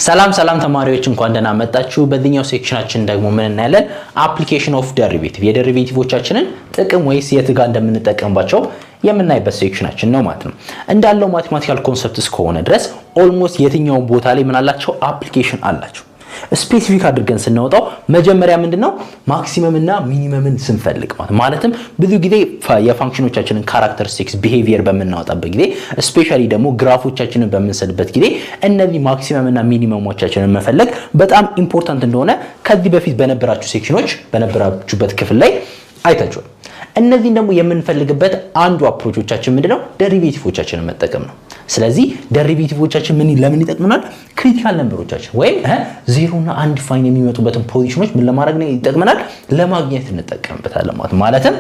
ሰላም ተማሪዎች እንኳን ደህና መጣችሁ። በዚህኛው ሴክሽናችን ደግሞ ምን እናያለን? አፕሊኬሽን ኦፍ ዴሪቬቲቭ የዴሪቬቲቮቻችንን ጥቅም ወይስ የት ጋር እንደምንጠቀምባቸው የምናይበት ሴክሽናችን ነው ማለት ነው። እንዳለው ማቴማቲካል ኮንሰፕትስ ከሆነ ድረስ ኦልሞስት የትኛው ቦታ ላይ ምን አላቸው? አፕሊኬሽን አላቸው። ስፔሲፊክ አድርገን ስናወጣው መጀመሪያ ምንድነው ማክሲመም እና ሚኒመምን ስንፈልግ ማለትም ብዙ ጊዜ የፋንክሽኖቻችንን ካራክተሪስቲክስ ቢሄቪየር በመናወጣበት ጊዜ ስፔሻሊ ደግሞ ግራፎቻችንን በመንሰልበት ጊዜ እነዚህ ማክሲመም እና ሚኒመሞቻችንን መፈለግ በጣም ኢምፖርታንት እንደሆነ ከዚህ በፊት በነበራችሁ ሴክሽኖች በነበራችሁበት ክፍል ላይ አይታችኋል። እነዚህን ደግሞ የምንፈልግበት አንዱ አፕሮቾቻችን ምንድነው? ዴሪቬቲቮቻችንን መጠቀም ነው። ስለዚህ ዴሪቬቲቮቻችን ለምን ይጠቅሙናል? ክሪቲካል ነምበሮቻችን ወይም 0 እና 1 ፋይን የሚመጡበትን ፖዚሽኖች ምን ለማድረግ ነው ይጠቅመናል? ለማግኘት እንጠቀምበታለን ማለትም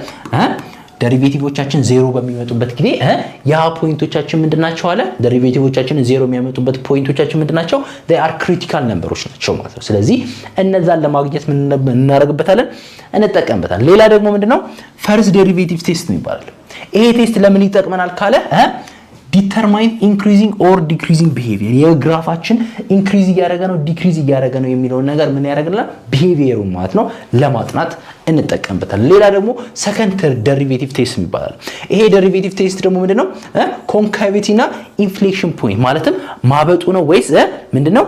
ዴሪቬቲቮቻችን 0 በሚመጡበት ጊዜ ያ ፖይንቶቻችን ምንድናቸው አለ? ዴሪቬቲቮቻችን 0 የሚያመጡበት ፖይንቶቻችን ምንድናቸው? they are critical numbers ናቸው ማለት ነው። ስለዚህ እነዛን ለማግኘት ምን እናደርግበታለን? እንጠቀምበታለን። ሌላ ደግሞ ምንድነው? ፈርስት ዴሪቬቲቭ ቴስት ነው ይባላል። ይሄ ቴስት ለምን ይጠቅመናል ካለ ዲተርማይን ኢንክሪዚንግ ኦር ዲክሪዚንግ ቢሄቪየር የግራፋችን ኢንክሪዝ እያደረገ ነው ዲክሪዝ እያደረገ ነው የሚለውን ነገር ምን ያደርግልናል? ቢሄቪየሩን ማለት ነው ለማጥናት እንጠቀምበታለን። ሌላ ደግሞ ሰከንድ ዴሪቬቲቭ ቴስት ይባላል። ይሄ ዴሪቬቲቭ ቴስት ደግሞ ምንድነው? ኮንካቪቲ እና ኢንፍሌክሽን ፖይንት ማለትም ማበጡ ነው ወይስ ምንድነው?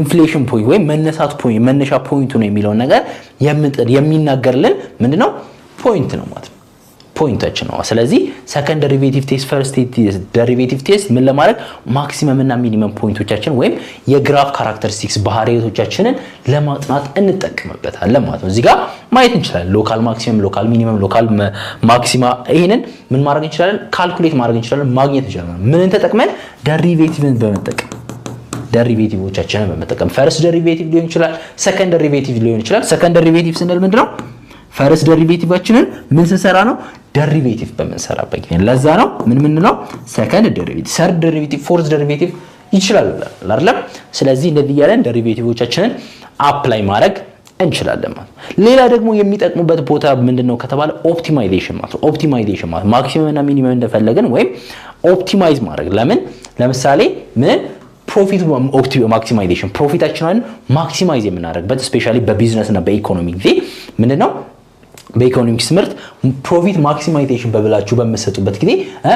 ኢንፍሌክሽን ፖይንት ወይም መነሳት ፖይንት መነሻ ፖይንቱ ነው የሚለውን ነገር የሚናገርልን ምንድነው? ፖይንት ነው ማለት ነው። ፖይንታችን ነው። ስለዚህ ሰከንድ ዴሪቬቲቭ ቴስት ፈርስት ዴሪቬቲቭ ቴስት ምን ለማድረግ ማክሲመም እና ሚኒመም ፖይንቶቻችን ወይም የግራፍ ካራክተሪስቲክስ ባህሪያቶቻችንን ለማጥናት እንጠቀምበታለን ማለት ነው። እዚህ ጋር ማየት እንችላለን ሎካል ማክሲመም፣ ሎካል ሚኒመም፣ ሎካል ማክሲማ ይሄንን ምን ማድረግ እንችላለን? ካልኩሌት ማድረግ እንችላለን፣ ማግኘት እንችላለን። ምን ተጠቅመን? ዴሪቬቲቭን በመጠቀም ዴሪቬቲቮቻችንን በመጠቀም ፈርስት ዴሪቬቲቭ ሊሆን ይችላል፣ ሰከንድ ዴሪቬቲቭ ሊሆን ይችላል። ሰከንድ ዴሪቬቲቭ ስንል ምንድነው? ፈርስት ዴሪቬቲቫችንን ምን ስንሰራ ነው? ዴሪቬቲቭ በመንሰራበት ጊዜ ለዛ ነው ምን ነው? ሰከንድ ዴሪቬቲቭ፣ ሰርድ ዴሪቬቲቭ፣ ፎርዝ ዴሪቬቲቭ ይችላል አይደል? ስለዚህ እንደዚህ ያለን ዴሪቬቲቮቻችንን አፕላይ ማድረግ እንችላለን ማለት። ሌላ ደግሞ የሚጠቅሙበት ቦታ ምንድነው ከተባለ ኦፕቲማይዜሽን ማለት ነው። ኦፕቲማይዜሽን ማለት ማክሲመም እና ሚኒመም እንደፈለገን ወይም ኦፕቲማይዝ ማድረግ ለምሳሌ ምን ፕሮፊት ማክሲማይዜሽን ፕሮፊታችንን ማክሲማይዝ የምናደርግበት ስፔሻሊ በቢዝነስ እና በኢኮኖሚ ጊዜ ምንድነው? በኢኮኖሚክስ ትምህርት ፕሮፊት ማክሲማይዜሽን በብላችሁ በመሰጡበት ጊዜ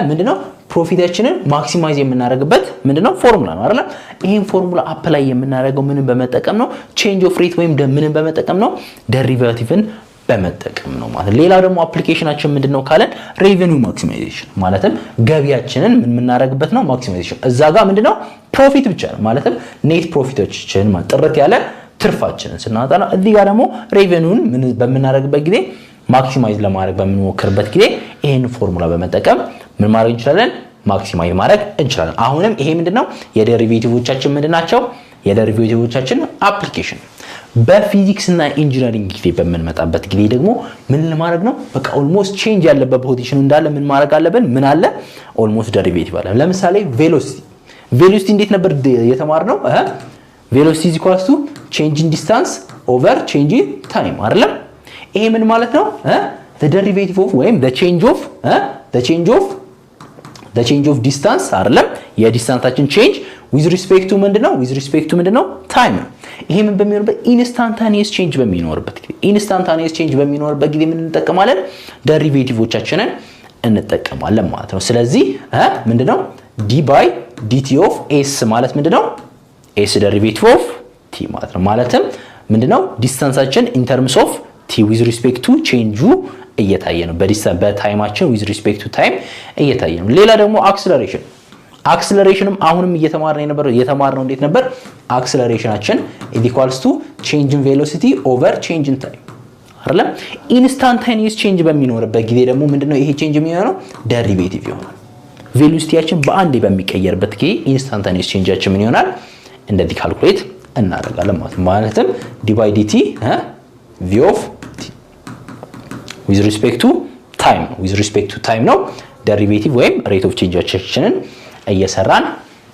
ምንድነው? ፕሮፊታችንን ማክሲማይዝ የምናደርግበት ምንድነው? ፎርሙላ ነው አይደል? ይሄን ፎርሙላ አፕላይ የምናደርገው ምንን በመጠቀም ነው? ቼንጅ ኦፍ ሬት ወይም ምንን በመጠቀም ነው? ዴሪቬቲቭን በመጠቀም ነው ማለት። ሌላ ደግሞ አፕሊኬሽናችን ምንድነው ካለን ሬቨኒው ማክሲማይዜሽን ማለትም ገቢያችንን ምን እናደርግበት ነው? ማክሲማይዜሽን። እዛ ጋር ምንድነው? ፕሮፊት ብቻ ነው ማለትም ኔት ፕሮፊቶችን ማለት ጥርት ያለ ትርፋችንን ስናወጣ ነው። እዚህ ጋር ደግሞ ሬቨኒውን ምን በመናደርግበት ጊዜ ማክሲማይዝ ለማድረግ በመሞከርበት ጊዜ ይሄን ፎርሙላ በመጠቀም ምን ማድረግ እንችላለን? ማክሲማይዝ ማድረግ እንችላለን። አሁንም ይሄ ምንድነው? የዴሪቬቲቮቻችን ምንድናቸው? የዴሪቬቲቮቻችን አፕሊኬሽን። በፊዚክስ እና ኢንጂነሪንግ ጊዜ በመንመጣበት ጊዜ ደግሞ ምን ለማድረግ ነው? በቃ ኦልሞስት ቼንጅ ያለበት ፖዚሽን እንዳለ ምን ማድረግ አለብን? ምን አለ? ኦልሞስት ዴሪቬቲቭ አለ። ለምሳሌ ቬሎሲቲ እንዴት ነበር የተማርነው? ቬሎሲቲ is equal to change in distance over change in time አይደለም? ይሄ ምን ማለት ነው? the derivative of ወይም the change of distance አይደለም? የዲስታንሳችን change with respect to ምንድነው? with respect to ምንድነው? time ነው። ይሄ ምን በሚኖርበት instantaneous change በሚኖርበት ጊዜ ምን እንጠቀማለን? ዴሪቬቲቮቻችንን እንጠቀማለን ማለት ነው። ስለዚህ ምንድነው? d by dt of s ማለት ምንድነው? s derivative of t ማለት ነው። ማለትም ምንድነው? ዲስታንሳችን in terms of t with respect to change እየታየ ነው። በታይማችን with respect to time እየታየ ነው። ሌላ ደግሞ አክሰለሬሽንም አሁንም እየተማርነው እንዴት ነበር? አክሰለሬሽናችን is equals to change in velocity over change in time አይደለም? ኢንስታንታኒየስ ቼንጅ በሚኖርበት ጊዜ ደግሞ ምንድነው ይሄ ቼንጅ የሚሆነው? ዴሪቬቲቭ ይሆናል። ቬሎሲቲያችን በአንዴ በሚቀየርበት ጊዜ ኢንስታንታኒየስ ቼንጃችን ምን ይሆናል? እንደዚህ ካልኩሌት እናደርጋለን ማለት ነው። ማለትም d by dt v of t with respect to time ነው ዴሪቬቲቭ ወይም ሬት ኦፍ ቼንጃችንን እየሰራን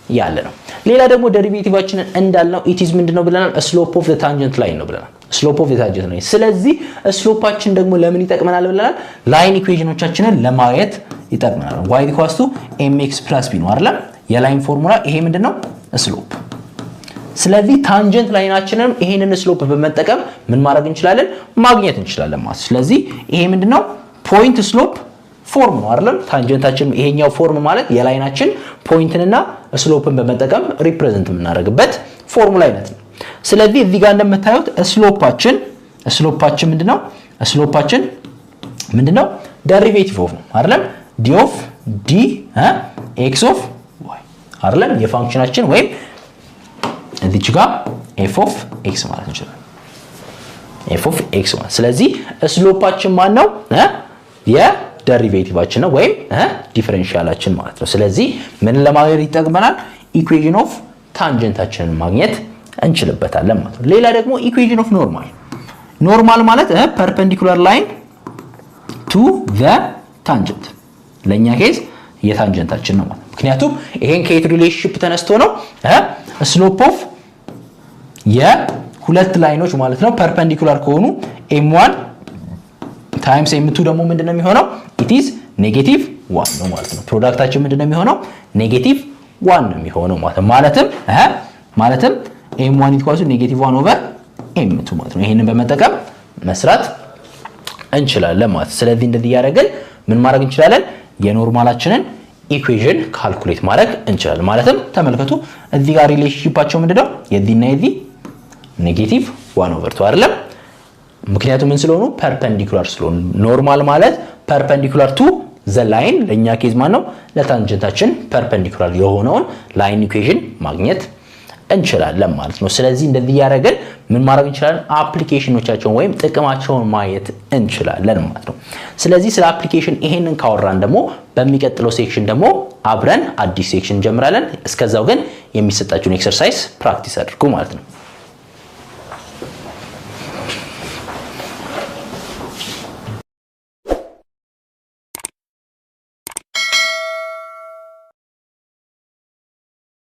ያለ ነው። ሌላ ደግሞ ዴሪቬቲቫችንን እንዳልነው it is ምንድነው ብለናል? slope of the tangent line ነው ብለናል። ስሎፕ ኦፍ የታንጀንት ነው። ስለዚህ ስሎፓችን ደግሞ ለምን ይጠቅመናል ብለናል? ላይን ኢኩዌሽኖቻችንን ለማየት ይጠቅመናል። y = mx + b ነው አይደል? የላይን ፎርሙላ ይሄ ምንድነው? ስሎፕ። ስለዚህ ታንጀንት ላይናችንን ይሄንን ስሎፕ በመጠቀም ምን ማድረግ እንችላለን? ማግኘት እንችላለን ማለት። ስለዚህ ይሄ ምንድነው? ፖይንት ስሎፕ ፎርም ነው አይደል? ታንጀንታችን ይሄኛው ፎርም ማለት የላይናችን ፖይንትንና ስሎፕን በመጠቀም ሪፕሬዘንት የምናደርግበት ፎርሙላ አይነት ነው። ስለዚህ እዚህ ጋር እንደምታዩት ስሎፓችን ምንድነው? ዴሪቬቲቭ ኦፍ ነው አይደል? d of d x of y አይደል? የፋንክሽናችን ወይም እዚች ጋር f of x ማለት እንችላለን። f of x ማለት ስለዚህ ስሎፓችን ማን ነው? የዴሪቬቲቫችን ነው ወይም ዲፈረንሻላችን ማለት ነው። ስለዚህ ምን ለማግኘት ይጠቅመናል? ኢኩዌሽን ኦፍ ታንጀንታችንን ማግኘት እንችልበታለን ማለት ነው። ሌላ ደግሞ ኢኩዌሽን ኦፍ ኖርማል ማለት ፐርፔንዲኩላር ላይን ቱ ዘ ታንጀንት ለኛ ኬዝ የታንጀንታችን ነው ማለት። ምክንያቱም ይሄን ከየት ሪሌሽንሺፕ ተነስቶ ነው? ስሎፕ ኦፍ የሁለት ላይኖች ማለት ነው ፐርፔንዲኩላር ከሆኑ m1 ታይምስ m2 ደግሞ ምንድነው የሚሆነው? ኢት ኢዝ -1 ነው ማለት ነው። ፕሮዳክታችን ምንድነው የሚሆነው? -1 ነው የሚሆነው ማለትም m1 = -1/m2 ማለት ነው። ይሄንን በመጠቀም መስራት እንችላለን ማለት። ስለዚህ እንደዚህ ያደረግን ምን ማድረግ እንችላለን? የኖርማላችንን ኢኩዌሽን ካልኩሌት ማድረግ እንችላለን። ማለትም ተመልከቱ እዚህ ጋር ሪሌሽንሺፓቸው ምንድነው? የዚህና የዚህ -1/2 አይደለም? ምክንያቱም ምን ስለሆኑ ፐርፔንዲኩላር ስለሆኑ። ኖርማል ማለት ፐርፔንዲኩላር ቱ ዘ ላይን ለኛ ኬዝ ማለት ነው ለታንጀንታችን ፐርፔንዲኩላር የሆነውን ላይን ኢኩዌሽን ማግኘት እንችላለን ማለት ነው። ስለዚህ እንደዚህ ያደረግን ምን ማድረግ እንችላለን? አፕሊኬሽኖቻቸውን ወይም ጥቅማቸውን ማየት እንችላለን ማለት ነው። ስለዚህ ስለ አፕሊኬሽን ይሄንን ካወራን ደግሞ በሚቀጥለው ሴክሽን ደግሞ አብረን አዲስ ሴክሽን እንጀምራለን። እስከዛው ግን የሚሰጣችሁን ኤክሰርሳይዝ ፕራክቲስ አድርጉ ማለት ነው።